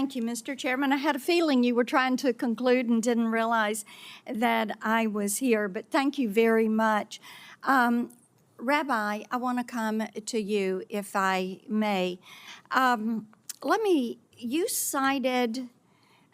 Thank you, Mr. Chairman. I had a feeling you were trying to conclude and didn't realize that I was here, but thank you very much. Rabbi, I want to come to you, if I may. You cited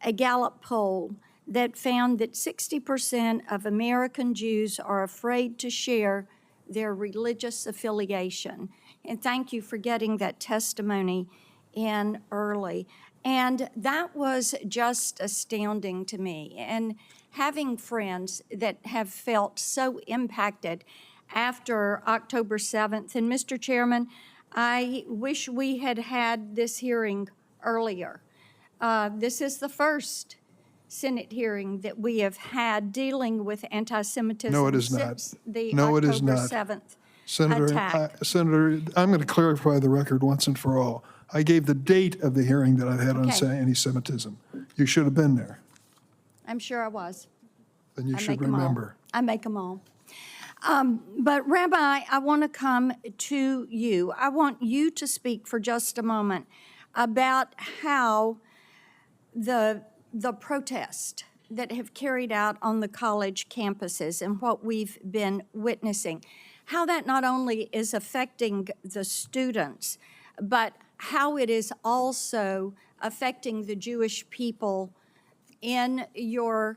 a Gallup poll that found that 60% of American Jews are afraid to share their religious affiliation. And thank you for getting that testimony in early. And that was just astounding to me. And having friends that have felt so impacted after October 7th. And Mr. Chairman, I wish we had had this hearing earlier. This is the first Senate hearing that we have had dealing with anti-Semitism No, it is not. since the No, it is October not. 7th Senator, attack. Senator, I'm going to clarify the record once and for all. I gave the date of the hearing that I had on Okay. anti-Semitism. You should have been there. I'm sure I was. Then you I should make 'em all. remember. I make them all. But Rabbi, I want to come to you. I want you to speak for just a moment about how the protests that have carried out on the college campuses and what we've been witnessing, how that not only is affecting the students, but how it is also affecting the Jewish people in your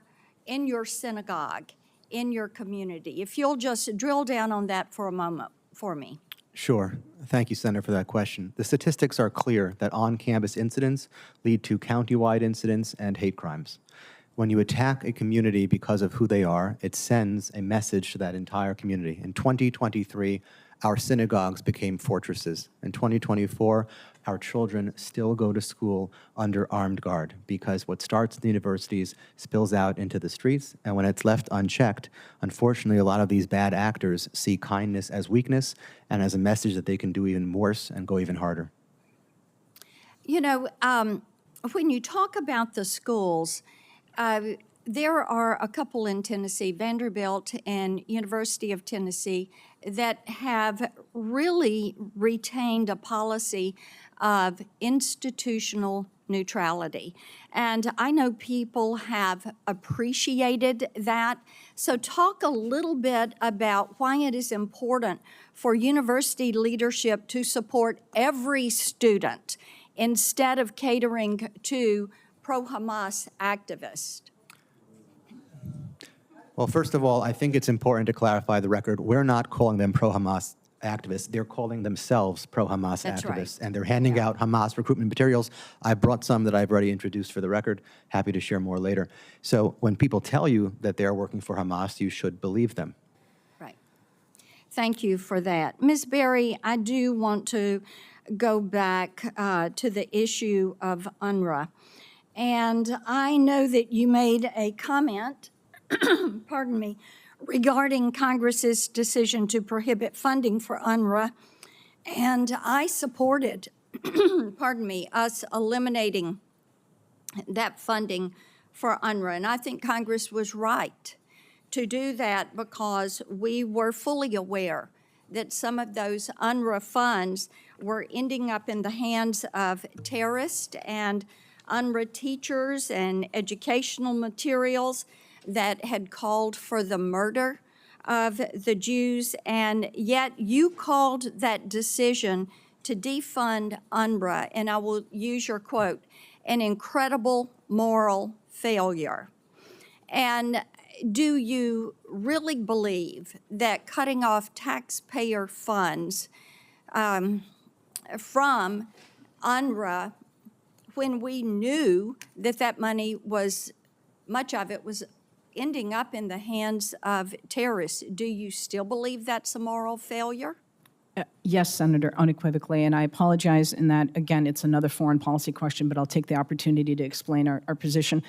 synagogue, in your community. If you'll just drill down on that for a moment for me. Sure. Thank you, Senator, for that question. The statistics are clear that on-campus incidents lead to county-wide incidents and hate crimes. When you attack a community because of who they are, it sends a message to that entire community. In 2023, our synagogues became fortresses. In 2024, our children still go to school under armed guard because what starts in the universities spills out into the streets, and when it's left unchecked, unfortunately, a lot of these bad actors see kindness as weakness and as a message that they can do even worse and go even harder. You know, when you talk about the schools, there are a couple in Tennessee, Vanderbilt and University of Tennessee, that have really retained a policy of institutional neutrality. And I know people have appreciated that. So talk a little bit about why it is important for university leadership to support every student instead of catering to pro-Hamas activists. Well, first of all, I think it's important to clarify the record. We're not calling them pro-Hamas activists. They're calling themselves pro-Hamas That's activists. right. And they're handing out Hamas recruitment materials. I brought some that I've already introduced for the record. Happy to share more later. So when people tell you that they're working for Hamas, you should believe them. Right. Thank you for that. Ms. Berry, I do want to go back to the issue of UNRWA. And I know that you made a comment, pardon me, regarding Congress's decision to prohibit funding for UNRWA. And I supported, pardon me, us eliminating that funding for UNRWA. And I think Congress was right to do that because we were fully aware that some of those UNRWA funds were ending up in the hands of terrorists and UNRWA teachers and educational materials that had called for the murder of the Jews, and yet you called that decision to defund UNRWA, and I will use your quote, an incredible moral failure. And do you really believe that cutting off taxpayer funds from UNRWA when we knew that that money was, much of it was ending up in the hands of terrorists, do you still believe that's a moral failure? Yes, Senator, unequivocally, and I apologize in that, again, it's another foreign policy question, but I'll take the opportunity to explain our position.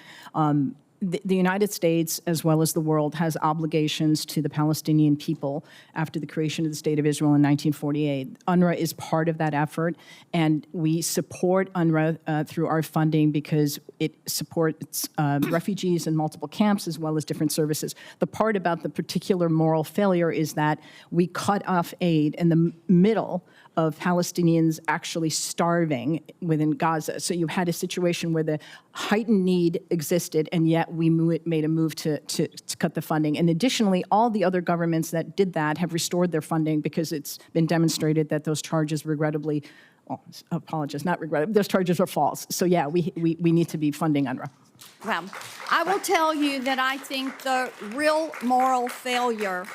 the United States, as well as the world, has obligations to the Palestinian people after the creation of the State of Israel in 1948. UNRWA is part of that effort, and we support UNRWA through our funding because it supports refugees in multiple camps as well as different services. The part about the particular moral failure is that we cut off aid in the middle of Palestinians actually starving within Gaza. So you had a situation where the heightened need existed, and yet we made a move to cut the funding. And additionally, all the other governments that did that have restored their funding because it's been demonstrated that those charges regrettably, well, apologies, not regrettably, those charges are false. So yeah, we need to be funding UNRWA. Well, I will tell you that I think the real moral failure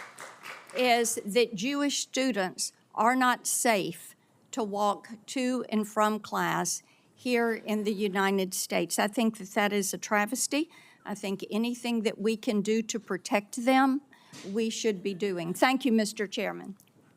is that Jewish students are not safe to walk to and from class here in the United States. I think that that is a travesty. I think anything that we can do to protect them, we should be doing. Thank you, Mr. Chairman.